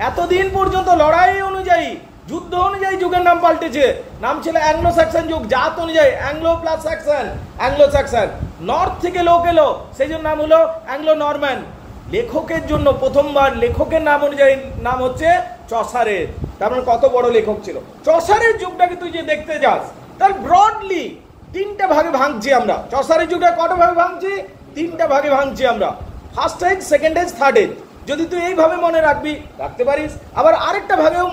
এতদিন পর্যন্ত লড়াই অনুযায়ী, যুদ্ধ অনুযায়ী যুগের নাম পাল্টেছে। নাম ছিল অ্যাংলো স্যাক্সন যুগ, জাত অনুযায়ী Anglo plus Saxon, Anglo Saxon. North থেকে লোক এলো, সেই জন্য নাম হলো অ্যাংলো নরম্যান। লেখকের জন্য প্রথমবার লেখকের নাম অনুযায়ী নাম হচ্ছে চসারের। তার মানে কত বড় লেখক ছিল। চসারের যুগটাকে তুই যে দেখতে যাস, তার ব্রডলি 3টে ভাগে ভাঙছি আমরা। চসারের যুগটা কত ভাগে ভাঙছি? 3টে ভাগে ভাঙছি আমরা, first age, second age, third age. যদি তুই এইভাবে মনে রাখতে পারিস। আবার আরেকটা ভাগেও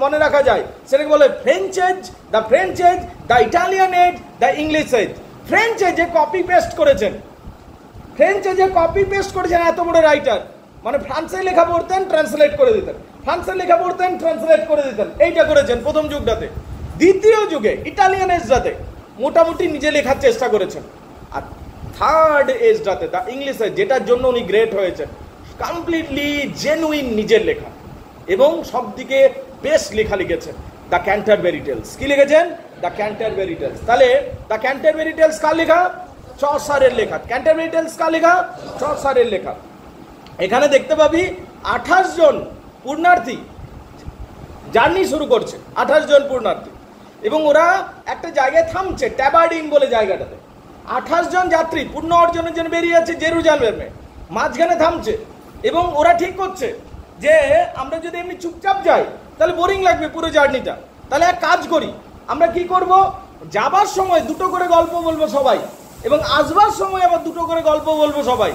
মনে রাখা যায়, সেটাকে বলে French age, the French age, the Italian age, the English age. French এজে কপি পেস্ট করেছেন, ফ্রেঞ্চ এজে কপি পেস্ট করেছেন এত বড় রাইটার, মানে ফ্রান্সে লেখা পড়তেন, ট্রান্সলেট করে দিতেন, ফ্রান্সে লেখা পড়তেন, ট্রান্সলেট করে দিতেন। এইটা করেছেন প্রথম যুগটাতে। দ্বিতীয় যুগে ইটালিয়ান এজটাতে মোটামুটি নিজে লেখার চেষ্টা করেছেন। আর থার্ড এজটাতে, দ্য ইংলিশ এজ, যেটার জন্য উনি গ্রেট হয়েছেন, কমপ্লিটলি জেনুইন নিজের লেখা এবং সব দিকে বেস্ট লেখা লিখেছেন, দ্য ক্যান্টারবেরি টেলস। কি লিখেছেন? The Canterbury Tales. তাহলে দ্য ক্যান্টারবেরি টেলস কার লেখা? চসারের লেখা। ক্যান্টারবেরি টেলস কার লেখা? চসারের লেখা। এখানে দেখতে পাবি 28 জন পূর্ণার্থী জার্নি শুরু করছে, 28 জন পূর্ণার্থী, এবং ওরা একটা জায়গায় থামছে, ট্যাবার্ডিন বলে জায়গাটাতে। 28 জন যাত্রী পুণ্য অর্জনের জন্য বেরিয়ে যাচ্ছে জেরুজালেমে, মাঝখানে থামছে, এবং ওরা ঠিক করছে যে আমরা যদি এমনি চুপচাপ যাই তাহলে বোরিং লাগবে পুরো জার্নিটা। তাহলে এক কাজ করি, আমরা কি করব, যাবার সময় 2টো করে গল্প বলবো সবাই, এবং আসবার সময় আবার 2টো করে গল্প বলবো সবাই।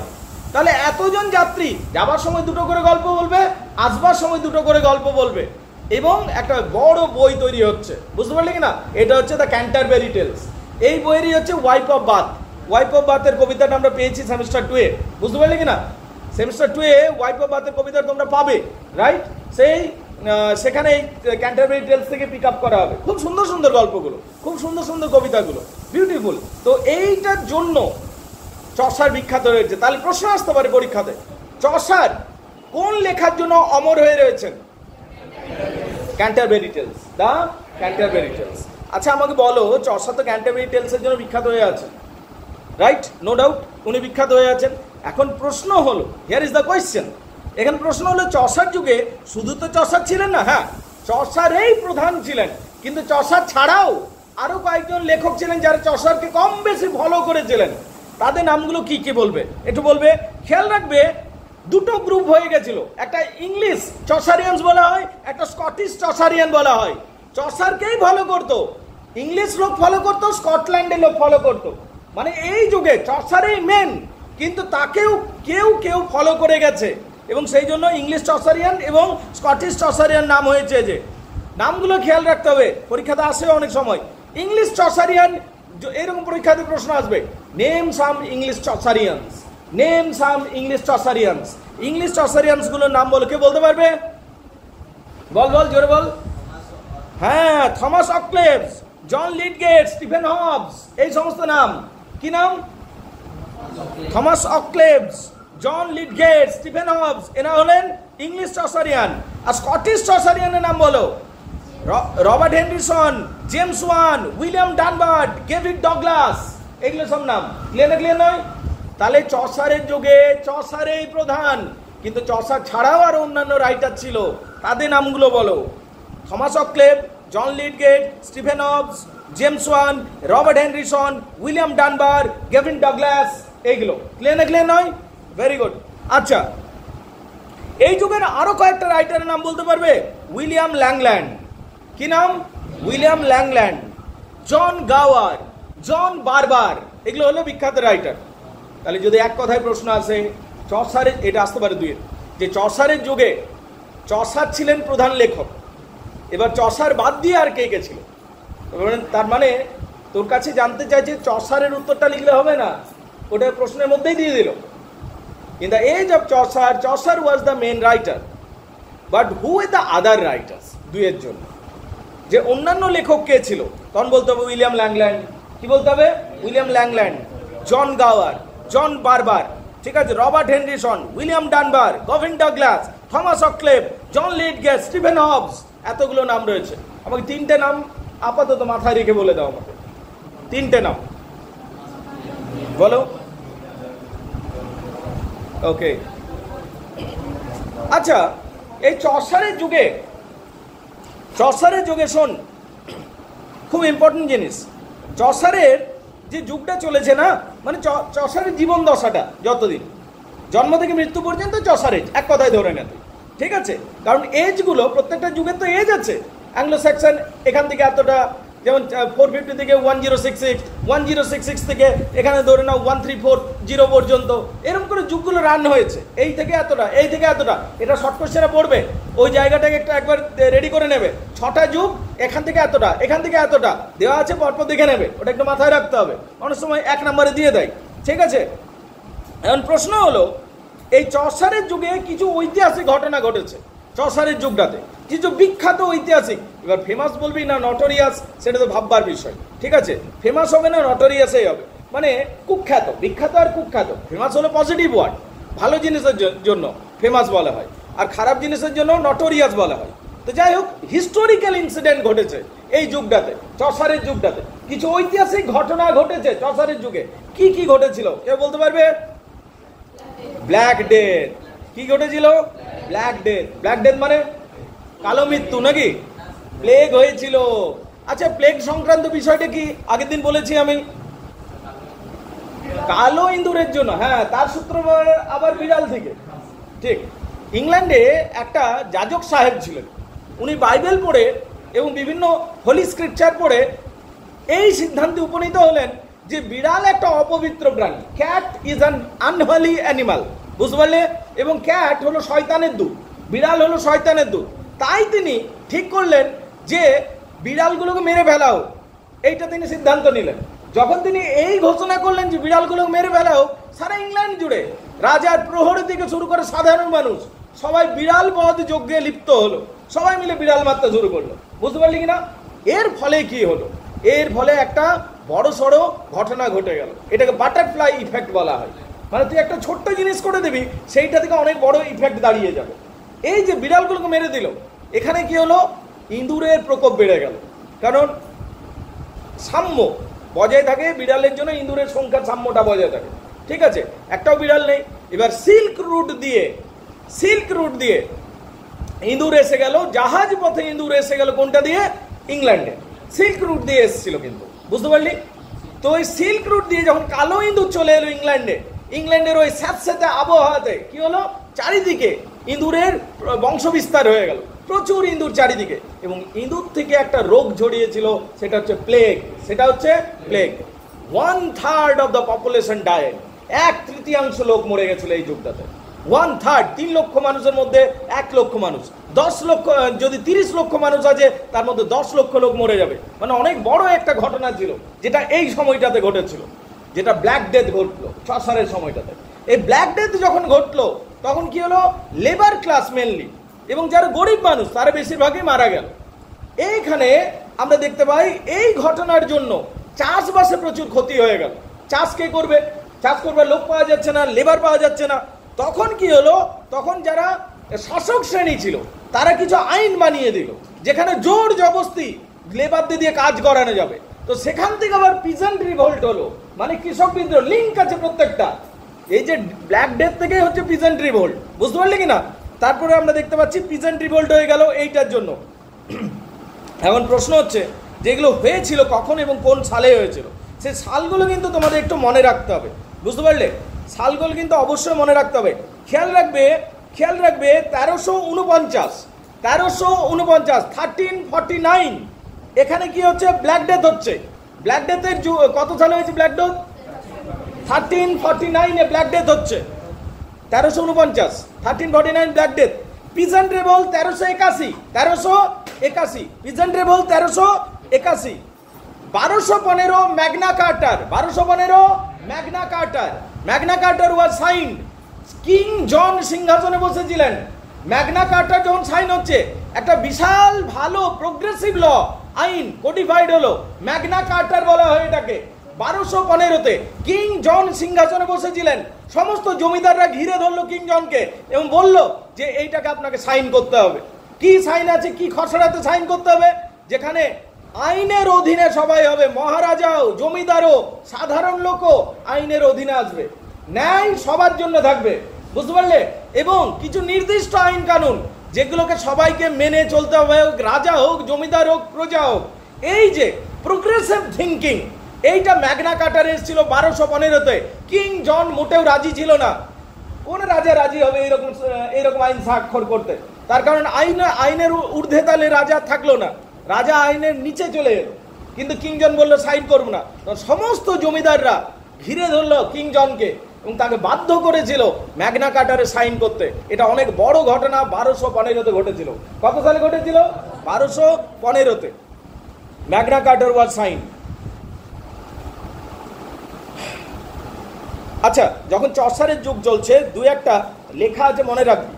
তাহলে এতজন যাত্রী যাবার সময় 2টো করে গল্প বলবে, আসবার সময় 2টো করে গল্প বলবে, এবং একটা বড় বই তৈরি হচ্ছে। বুঝতে পারলি কিনা? এটা হচ্ছে দ্য ক্যান্টারবেরি টেলস। এই বইয়েরই হচ্ছে wife of Bath. Wife of বাথের কবিতাটা আমরা পেয়েছি সেমিস্টার 2-এ। বুঝতে পারলি কিনা? সেমিস্টার 2-এ ওয়াইপ অফ বাথের কবিতা তোমরা পাবে, রাইট? সেখানে এই ক্যান্টারবেরি টেলস থেকে পিক আপ করা হবে। খুব সুন্দর সুন্দর গল্পগুলো, খুব সুন্দর সুন্দর কবিতাগুলো, বিউটিফুল। তো এইটার জন্য চসার বিখ্যাত হয়েছে। তাহলে প্রশ্ন আসতে পারে পরীক্ষাতে, চসার কোন লেখার জন্য অমর হয়ে রয়েছেন? ক্যান্টারবেরি টেলস, দা ক্যান্টারবেরি টেলস। আচ্ছা আমাকে বলো, চসার তো ক্যান্টারবেরি টেলসের জন্য বিখ্যাত হয়ে আছেন, রাইট? নো ডাউট উনি বিখ্যাত হয়ে আছেন। এখন প্রশ্ন হলো, হিয়ার ইজ দ্য কোয়েশ্চেন, এখানে প্রশ্ন হলো চসার যুগে শুধু তো চসার ছিলেন না, হ্যাঁ চসারেই প্রধান ছিলেন, কিন্তু চসার ছাড়াও আরো কয়েকজন লেখক ছিলেন যারা চসারকে কম বেশি ফলো করেছিলেন। তাদের নামগুলো কি কি বলবে একটু বলবে। খেয়াল রাখবে দুটো গ্রুপ হয়ে গেছিল, একটা ইংলিশ চসারিয়ানস বলা হয়, একটা স্কটিশ চসারিয়ান বলা হয়। চসারকেই ফলো করতো, ইংলিশ লোক ফলো করতো, স্কটল্যান্ডের লোক ফলো করতো। মানে এই যুগে চসারেই মেন, কিন্তু তাকেও কেউ কেউ ফলো করে গেছে, এবং সেই জন্য ইংলিশ চসারিয়ান এবং স্কটিশ চসারিয়ান নাম হয়েছে। যে নামগুলো খেয়াল রাখতে হবে, পরীক্ষাতে আসে অনেক সময়। ইংলিশ চসারিয়ান, এরকম পরীক্ষাতে প্রশ্ন আসবে, name some English Chaucerians, name some English Chaucerians. English Chaucerians গুলোর নাম বলো, কে বলতে পারবে? বল বল জোরে বল। হ্যাঁ, Thomas Occleves, John Lydgate, Stephen Hawes, এই সমস্ত নাম। কি নাম? Thomas Occleves, John Lydgate, Stephen Hawes, এরা হলেন ইংলিশ চসারিয়ান। আর স্কটিশ চসারিয়ানের নাম বলো, Robert Henryson, James one, William Dunbar, David Douglas, এগুলো সব নাম। ক্লিয়ার না ক্লিয়ার নয়? তাহলে চসারের যুগে চসারেই প্রধান, কিন্তু চসার ছাড়াও আরো অন্যান্য রাইটার ছিল, তাদের নামগুলো বলো। Thomas Occleve, John Lydgate, Stephen Hawes, James one, Robert Henryson, William Dunbar, Gavin Douglas, এইগুলো। ক্লিয়ার না ক্লিয়ার নয়? Very good. আচ্ছা, এই যুগের আরো কয়েকটা রাইটারের নাম বলতে পারবে? উইলিয়াম ল্যাংল্যান্ড, কি নাম? উইলিয়াম ল্যাংল্যান্ড, জন গাওয়ার, জন বারবার, এগুলো হলো বিখ্যাত রাইটার। তাহলে যদি এক কথায় প্রশ্ন আসে, চসারের, এটা আসতে পারে দুইয়ের, যে চসারের যুগে চসার ছিলেন প্রধান লেখক, এবার চসার বাদ দিয়ে আর কে কে ছিল? তার মানে তোর কাছে জানতে চাইছে চসারের উত্তরটা লিখলে হবে না, ওটা প্রশ্নের মধ্যেই দিয়ে দিল। In the age of Chaucer, Chaucer was the main writer. But who were the other writers? দুইয়ের জন্য যে অন্যান্য লেখক কে ছিল, তখন বলতে হবে উইলিয়াম ল্যাংল্যান্ড। কি বলতে হবে? উইলিয়াম ল্যাংল্যান্ড, জন গাওয়ার, জন বারবার, ঠিক আছে, Robert Henryson, William ডানবার, gov.in Douglas, Thomas Occleve, John Lydgate, Stephen Hobbes, এতগুলো নাম রয়েছে। আমাকে তিনটে নাম আপাতত মাথায় রেখে বলে দাও আমাকে, তিনটে নাম বলো। ওকে, আচ্ছা এই চসারের যুগে শোন, খুব ইম্পর্টেন্ট জিনিস, চসারের যে যুগটা চলেছে না, মানে চসারের জীবন দশাটা যতদিন, জন্ম থেকে মৃত্যু পর্যন্ত চসার এজ, এক কথায় ধরে নেন, ঠিক আছে? কারণ এজগুলো প্রত্যেকটা যুগের তো এজ আছে। অ্যাংলো সেকশন এখান থেকে এতটা, যেমন 450 থেকে 1066, 1066 থেকে এখানে ধরে নাও 1340 পর্যন্ত, এরকম করে যুগগুলো রান হয়েছে। এই থেকে এতটা, এই থেকে এতটা, এটা শর্ট কোশ্চেনে পড়বে, ওই জায়গাটাকে একবার রেডি করে নেবে। 6টা যুগ, এখান থেকে এতটা, এখান থেকে এতটা দেওয়া আছে, পরপর দেখে নেবে, ওটা একটু মাথায় রাখতে হবে। অনেক সময় 1 নম্বরে দিয়ে দেয়, ঠিক আছে? এখন প্রশ্ন হলো, এই চসারের যুগে কিছু ঐতিহাসিক ঘটনা ঘটেছে চসারের যুগটাতে, কিছু বিখ্যাত ঐতিহাসিক। এবার ফেমাস বলবি না নটোরিয়াস, সেটা তো ভাববার বিষয়, ঠিক আছে? ফেমাস হবে না নটোরিয়াসই হবে, মানে কুখ্যাত, বিখ্যাত আর কুখ্যাত। ফেমাস হলো পজিটিভ ওয়ার্ড, ভালো জিনিসের জন্য ফেমাস বলা হয়, আর খারাপ জিনিসের জন্য নটোরিয়াস বলা হয়। তো যাই হোক, হিস্টোরিক্যাল ইনসিডেন্ট ঘটেছে এই যুগটাতে, চসারের যুগটাতে, কিছু ঐতিহাসিক ঘটনা ঘটেছে চসারের যুগে। কি কি ঘটেছিল কেউ বলতে পারবে? Black death. কি ঘটেছিল? Black death. ব্ল্যাক ডেথ মানে কালো মৃত্যু নাকি? প্লেগ হয়েছিল। আচ্ছা, প্লেগ সংক্রান্ত বিষয়টা কি আগের দিন বলেছি আমি, কালো ইঁদুরের জন্য, হ্যাঁ, তার সূত্র আবার বিড়াল থেকে, ঠিক। ইংল্যান্ডে একটা যাজক সাহেব ছিলেন, উনি বাইবেল পড়ে এবং বিভিন্ন হোলি স্ক্রিপচার পড়ে এই সিদ্ধান্তে উপনীত হলেন যে বিড়াল একটা অপবিত্র প্রাণী, ক্যাট ইজ অ্যান আনহলি অ্যানিমাল, বুঝতে পারলে? এবং ক্যাট হলো শয়তানের দূত, বিড়াল হলো শয়তানের দূত। তাই তিনি ঠিক করলেন যে বিড়ালগুলোকে মেরে ফেলাও, এইটা তিনি সিদ্ধান্ত নিলেন। যখন তিনি এই ঘোষণা করলেন যে বিড়ালগুলোকে মেরে ফেলাও, সারা ইংল্যান্ড জুড়ে রাজার প্রহরী থেকে শুরু করে সাধারণ মানুষ সবাই বিড়াল বধ যজ্ঞে লিপ্ত হলো, সবাই মিলে বিড়াল মারতে শুরু করলো, বুঝতে পারলি কিনা? এর ফলে কি হলো? এর ফলে একটা বড় সড়ো ঘটনা ঘটে গেল। এটাকে বাটারফ্লাই ইফেক্ট বলা হয়। মানে তুই একটা ছোট্ট জিনিস করে দিবি, সেইটা থেকে অনেক বড় ইফেক্ট দাঁড়িয়ে যাবে। এই যে বিড়ালগুলোকে মেরে দিল, এখানে কি হলো, ইঁদুরের প্রকোপ বেড়ে গেল। কারণ সাম্য বজায় থাকে, বিড়ালের জন্য ইঁদুরের সংখ্যার সাম্যটা বজায় থাকে, ঠিক আছে, একটাও বিড়াল নেই। এবার সিল্ক রুট দিয়ে ইঁদুর এসে গেল, জাহাজ পথে ইঁদুর এসে গেল কোনটা দিয়ে, ইংল্যান্ডে। সিল্ক রুট দিয়ে এসেছিল, কিন্তু বুঝতে পারলি তো, ওই সিল্ক রুট দিয়ে যখন কালো ইঁদুর চলে এলো ইংল্যান্ডের ওই স্যাঁতস্যাঁতে আবহাওয়াতে কি হলো, চারিদিকে ইঁদুরের বংশবিস্তার হয়ে গেল, প্রচুর ইঁদুর চারিদিকে। এবং ইঁদুর থেকে একটা রোগ ছড়িয়েছিল, সেটা হচ্ছে plague. 1/3 of the population died, 1/3 লোক মরে গেছিল এই যুগটাতে। 1/3, 3 লক্ষ মানুষের মধ্যে 1 লক্ষ মানুষ, 10 লক্ষ, যদি 30 লক্ষ মানুষ আছে তার মধ্যে 10 লক্ষ লোক মরে যাবে। মানে অনেক বড় একটা ঘটনা ছিল, যেটা এই সময়টাতে ঘটেছিল, যেটা ব্ল্যাক ডেথ ঘটলো চসারের সময়টাতে। এই ব্ল্যাক ডেথ যখন ঘটলো, তখন কি হলো, লেবার ক্লাস মেনলি এবং যারা গরিব মানুষ তারা বেশিরভাগই মারা গেল। এইখানে আমরা দেখতে পাই এই ঘটনার জন্য চাষবাসে প্রচুর ক্ষতি হয়ে গেল। চাষ কে করবে, চাষ করবার লোক পাওয়া যাচ্ছে না, লেবার পাওয়া যাচ্ছে না। তখন কি হলো, তখন যারা শাসক শ্রেণী ছিল তারা কিছু আইন বানিয়ে দিল, যেখানে জোর জবরদস্তি লেবারদের দিয়ে কাজ করানো যাবে। তো সেখান থেকে আবার পিজেন্ট রিভোল্ট হলো, মানে কৃষক বিদ্রোহ, লিঙ্ক আছে প্রত্যেকটা। এই যে ব্ল্যাক ডেথ থেকে হচ্ছে পিজেন্ট রিভোল্ট, বুঝতে পারলে কিনা। তারপরে আমরা দেখতে পাচ্ছি পিজেন্ট রিভোল্ট হয়ে গেল এইটার জন্য। এখন প্রশ্ন হচ্ছে যেগুলো হয়েছিল কখন এবং কোন সালে হয়েছিল, সেই সালগুলো কিন্তু তোমাদের একটু মনে রাখতে হবে, বুঝতে পারলে, সালগুলো কিন্তু অবশ্যই মনে রাখতে হবে। খেয়াল রাখবে 1349, 1349, এখানে কি হচ্ছে, ব্ল্যাক ডেথ হচ্ছে। ব্ল্যাক ডেথের কত সালে হয়েছে ব্ল্যাক ডেথ, 1349 ব্ল্যাক ডেথ হচ্ছে, 1349, 1349 black death. Peasant revolt 1381, peasant revolt 1381। 1215 Magna Carta, 1215 Magna Carta was signed. King John সিংহাসনে বসেছিলেন, ম্যাগনা কার্টার যখন সাইন হচ্ছে, একটা বিশাল ভালো প্রোগ্রেসিভ ল আইন কোডিফাইড হলো, ম্যাগনা কার্টার বলা হয় এটাকে। 1215-তে কিং জন সিংহাসনে বসেছিলেন, সমস্ত জমিদাররা ঘিরে ধরলো কিং জনকে এবং বলল যে এইটাকে আপনাকে সাইন করতে হবে। কি সাইন আছে, কি খসড়াতে সাইন করতে হবে, যেখানে আইনের অধীনে সবাই হবে, মহারাজাও, জমিদারও, সাধারণ লোকও আইনের অধীনে আসবে, ন্যায় সবার জন্য থাকবে, বুঝতে পারলে। এবং কিছু নির্দিষ্ট আইন কানুন যেগুলোকে সবাইকে মেনে চলতে হবে, রাজা হোক, জমিদার হোক, প্রজা হোক। এই যে প্রোগ্রেসিভ থিঙ্কিং, এইটা ম্যাগনা কার্টারে এসেছিল 1215-তে। কিং জন মোটেও রাজি ছিল না, কোন রাজা রাজি হবে এইরকম আইন স্বাক্ষর করতে। তার কারণ আইনের ঊর্ধ্বে তালে রাজা থাকলো না, রাজা আইনের নিচে চলে এলো। কিন্তু কিং জন বললো সাইন করবো না, সমস্ত জমিদাররা ঘিরে ধরলো কিং জনকে এবং তাকে বাধ্য করেছিল ম্যাগনা কার্টারে সাইন করতে। এটা অনেক বড় ঘটনা, 1215-তে ঘটেছিল। কত সালে ঘটেছিল, 1215-তে ম্যাগনা কার্টার ওয়াজ সাইন। আচ্ছা, যখন চসারের যুগ চলছে, দু একটা লেখা আছে মনে রাখবি।